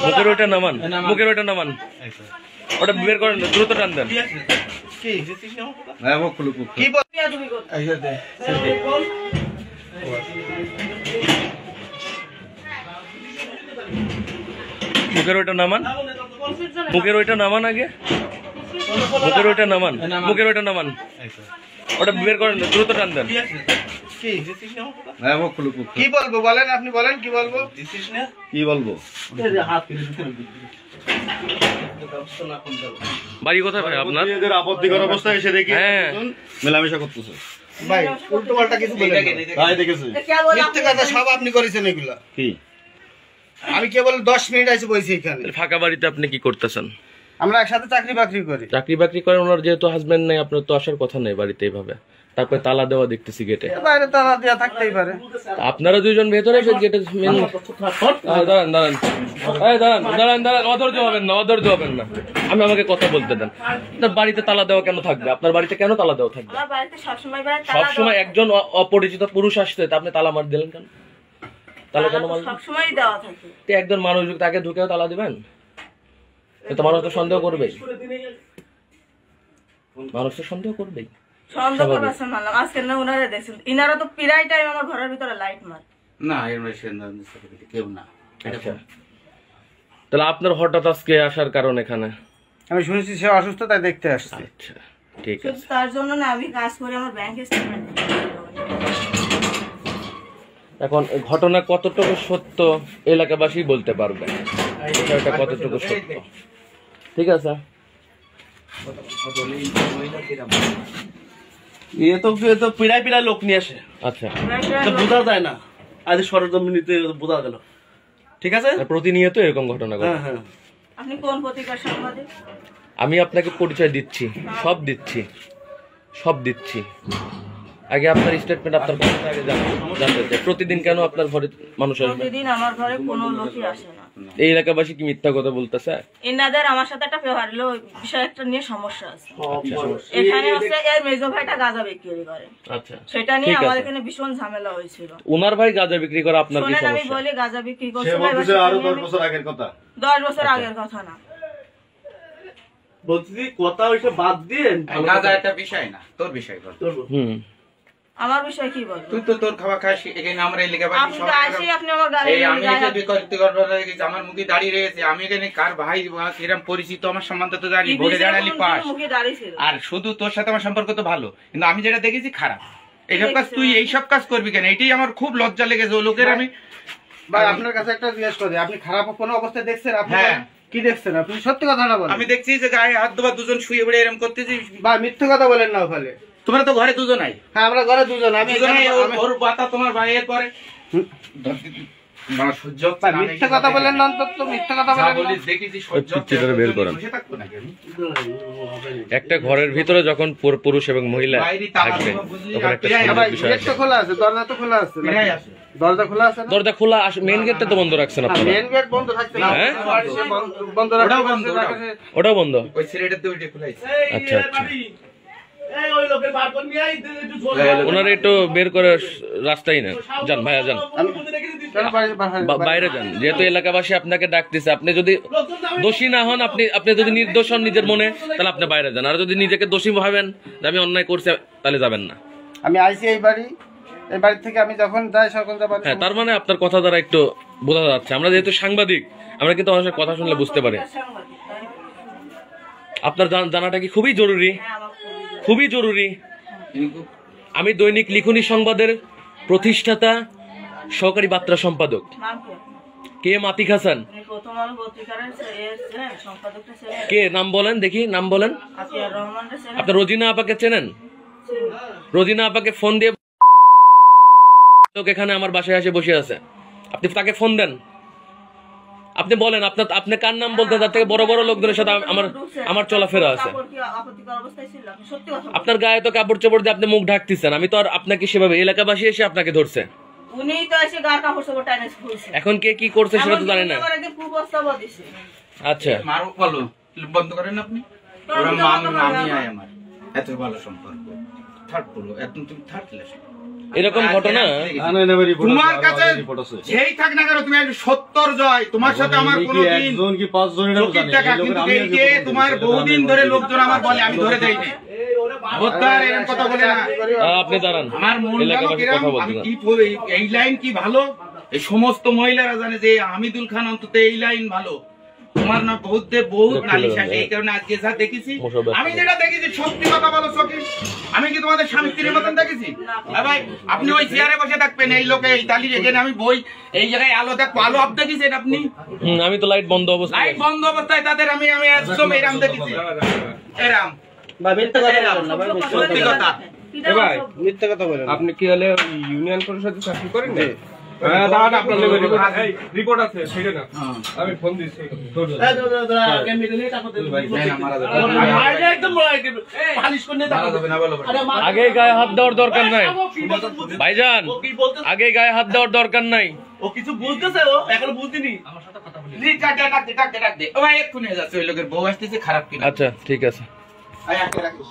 মুখের ওইটা নামান, মুখের ওইটা নামান, ওটা বের করেন, দ্রুত টান দেন। মুখের ওইটা নামান, মুখের ওইটা নামান, আগে মুখের ওইটা নামান, মুখের ওইটা নামান, ওটা বের করেন, দ্রুত টান দেন। কি বলবো বলেন, আপনি বলেন কি বলবো, কি বলবো? বাড়ি কোথায় ভাই আপনার? আপত্তিকর অবস্থায় এসে দেখি মেলামেশা করতেছে ভাই, উল্টো পাল্টা কিছু বলেন ভাই, দেখেছি মিথ্যে কথা সব আপনি করেছেন এগুলা। কি আমি কেবল 10 মিনিট এসে বসেছি এখানে। ফাঁকা বাড়িতে আপনি কি করতেছেন? আমরা একসাথে চাকরি বাকরি করি। চাকরি বাকরি করেন, ওনার যেহেতু হাজবেন্ড নেই, আপনার তো আসার কথা নেই বাড়িতে এইভাবে। তারপরে তালা দেওয়া দেখতেছি গেটে, বাইরে তালা দেওয়া থাকতেই পারে। আপনারা দুইজন ভেতরে গেটে দাঁড়ান দাঁড়ান, এই দাঁড়ান দাঁড়ান দাঁড়ান, অধৈর্য হবেন না, অধৈর্য হবেন না, আমাকে কথা বলতে দেন। আপনার বাড়িতে তালা দেওয়া কেন থাকবে? আপনার বাড়িতে কেন তালা দেওয়া থাকবে? সবসময় একজন অপরিচিত পুরুষ আসছে, তা আপনি তালা মার দিলেন কেন? তালা কেন মারলেন? সবসময় দেওয়া থাকে। একজন মানুষ তাকে ঢুকেও তালা দিবেন? তো মানুষ তো সন্দেহ করবেই, মানুষ তো সন্দেহ করবেই। সন্দেহ করবেন মানলাম, আজকে না উনারা দেখছেন, ইনারা তো প্রায় টাইম আমার ঘরের ভিতরে লাইট মার। না এর কেউ না। আচ্ছা, তাহলে আপনার হঠাৎ আজকে আসার কারণ এখানে? আমি শুনেছি সে অসুস্থ, তাই দেখতে আসছি। আচ্ছা ঠিক আছে। তার জন্য না আমি কাজ করি, আমার ব্যাংক স্টেটমেন্ট। এখন ঘটনা কতটুকু সত্য এলাকাবাসী বলতে পারবে, এটা কতটুকু সত্য। ঠিক আছে, তো পিড়ায় পিড়ায় লোক নিয়ে আসে। আচ্ছা, বোঝা যায় না, আজ সরজমিনিতে বোঝা গেল। ঠিক আছে, প্রতিনিয়ত এরকম ঘটনা ঘটে। আপনি কোন পত্রিকার সাংবাদিক? আমি আপনাকে পরিচয় দিচ্ছি, সব দিচ্ছি, সব দিচ্ছি। আগে আপনার স্টেটমেন্ট, আপনার কথা আগে জানতে চাই। প্রতিদিন কেন আপনার ঘরে মানুষ আসবে? প্রতিদিন আমার ঘরে কোনো লোকই আসে না। এই এলাকাবাসী কি মিথ্যা কথা বলতেছে? এনাদের আমার সাথে একটা ব্যবহারের বিষয় একটা নিয়ে সমস্যা আছে। এখানে হচ্ছে এর মেজো ভাইটা গাঁজা বিক্রি করে। আচ্ছা, সেটা নিয়ে আমাদের এখানে ভীষণ ঝামেলা হয়েছিল। ওনার ভাই গাঁজা বিক্রি করে, আপনার কি সমস্যা? আমি বলি গাঁজা বিক্রি করছে, আরো 10 বছর আগের কথা। 10 বছর আগের কথা না বলছি, কথা ওইটা বাদ দিয়ে গাঁজা একটা বিষয় না, তোর বিষয় বল। আমার বিষয় কি বল? তুই তো তোর খাওয়া খাস, এখানে আমরা এলাকা বাড়ি আপনি আসি, আপনি আমার গাড়ি আমি এটা বিকল্প করতে গেছি, আমার মুখে দাঁড়িয়ে রয়েছে। আমি এখানে কার ভাই কিরম পরিচিত আমার সম্বন্ধে তো জানি, ভোটে দাঁড়ালি পাস। আর শুধু তোর সাথে আমার সম্পর্ক তো ভালো, কিন্তু আমি যেটা দেখেছি খারাপ। এইসব কাজ তুই এইসব কাজ করবি কেন? এটাই আমার খুব লজ্জা লেগেছে। ও লোকের আমি ভাই আপনার কাছে একটা জিজ্ঞেস করি, আপনি খারাপ কোনো অবস্থায় দেখছেন? আপনি কি দেখছেন? আপনি সত্যি কথাটা বলেন। আমি দেখছি যে গায়ে হাত দেওয়া দুজন শুয়ে পড়ে এরকম করতেছি। ভাই মিথ্যে কথা বলেন না ওখানে। তোমরা তো ঘরে দুজন নাই? হ্যাঁ আমরা ঘরে দুজন। আমি ওর বাতা তোমার ভাইয়ের পরে সহ্য মিথ্যে কথা বলেন না, অন্তত মিথ্যে কথা বলেন। দেখেছি বের করেন। একটা ঘরের ভিতরে যখন পুরুষ এবং মহিলা থাকবে, তখন একটা বিষয় আছে। খোলা আছে, দরজা তো খোলা আছে, দরজা খোলা আছে, দরজা খোলা। মেইন গেটটা তো বন্ধ রাখছেন আপনারা? মেইন গেট বন্ধ থাকছে না, হ্যাঁ বন্ধ রাখা, ওটাও বন্ধ। ওই ছেলেটার তো ওইটা খোলাইছে। আচ্ছা আচ্ছা, ওনারা একটু বের করে রাস্তায় নেন, যান ভাইয়া যান, বাইরে যান। যেহেতু এলাকাবাসী আপনাকে ডাকতেছে, আপনি যদি দোষী না হন, আপনি যদি নির্দোষ হন নিজের মনে, তাহলে আপনি বাইরে যান। আর যদি নিজেকে দোষী ভাবেন যে আমি অন্যায় করছি, তাহলে যাবেন না। আমি আইসি এই বাড়ি থেকে আমি যখন যাই সকল যাবার। হ্যাঁ, তার মানে আপনার কথা দ্বারা একটু বোঝা যাচ্ছে। আমরা যেহেতু সাংবাদিক, আমরা কিন্তু মানুষের কথা শুনলে বুঝতে পারি। আপনার জানাটা কি খুবই জরুরি? খুবই জরুরি। আমি দৈনিক লিখনী সংবাদের প্রতিষ্ঠাতা, সহকারী বার্তা সম্পাদক কে মাতিক হাসান। কে নাম বলেন দেখি, নাম বলেন। আপনি রোজিনা আপাকে চেনেন? রোজিনা আপাকে ফোন দিয়ে লোক এখানে আমার বাসায় এসে বসে আছে, আপনি তাকে ফোন দেন। আপনি বলেন আপনি কার নাম বলতে, তার থেকে বড় বড় লোকদের সাথে আমার চলাফেরা আছে। আপনার গায়ে তো কাপড় চোপড় দিয়ে আপনি মুখ ঢাকতেছেন। আমি তো আর আপনাকে সেভাবে, এলাকাবাসী এসে আপনাকে ধরছে। এখন কে কি করছে সেটা তো জানি না। আচ্ছা, বন্ধ করেন আপনি। এত ভালো সম্পর্ক, থার্ড পুরো, তুমি থার্ড এরকম ঘটনা তোমার কাছে যেই থাক না কেন তুমি একটু 70 জয় তোমার সাথে আমার কোনোদিন একজন কি 5 জন চোখের দেখা, কিন্তু এই যে তোমার বহুদিন ধরে লোকজন আমার বলে আমি ধরে দেই না। খবরদার এরকম কথা বলে না। আপনি দাঁড়ান, আমার মন এলাকাবাসী কথা আমি বলছেন। কি এই লাইন কি ভালো, এই সমস্ত মহিলারা জানে যে হামিদুল খান অন্তত এই লাইন ভালো। তোমার না বহুত নালিশ আসে, এই কারণে আজকে যা দেখেছি, আমি যেটা দেখেছি সত্যি কথা বলো সখী। আমি কি তোমাদের স্বামী স্ত্রীর মতন দেখেছি? ভাই আপনি ওই চেয়ারে বসে থাকবেন, এই লোকে এই তালি রেখে আমি বই এই জায়গায় আলো দেখো, আলো আপ দেখেছেন আপনি? আমি তো লাইট বন্ধ অবস্থা। লাইট বন্ধ অবস্থায় তাদের আমি একদম এরাম দেখেছি, এরাম সত্যি কথা। মিথ্যা কথা বলেন। আপনি কি হলে ইউনিয়ন পরিষদে চাকরি করেন না? রিপোর্ট আছে সেটা না, আমি ফোন দিচ্ছি। আগে গায়ে হাত দেওয়ার দরকার নাই ভাইজান, আগে গায়ে হাত দেওয়ার দরকার নাই। ও কিছু বুঝতেছে, ও এখনো বুঝিনি। ডাক দে ও ভাই এক্ষুনি যাচ্ছে, ওই লোকের বউ আসতেছে, খারাপ কিনা। আচ্ছা ঠিক আছে। আয়, আগে রাখিস।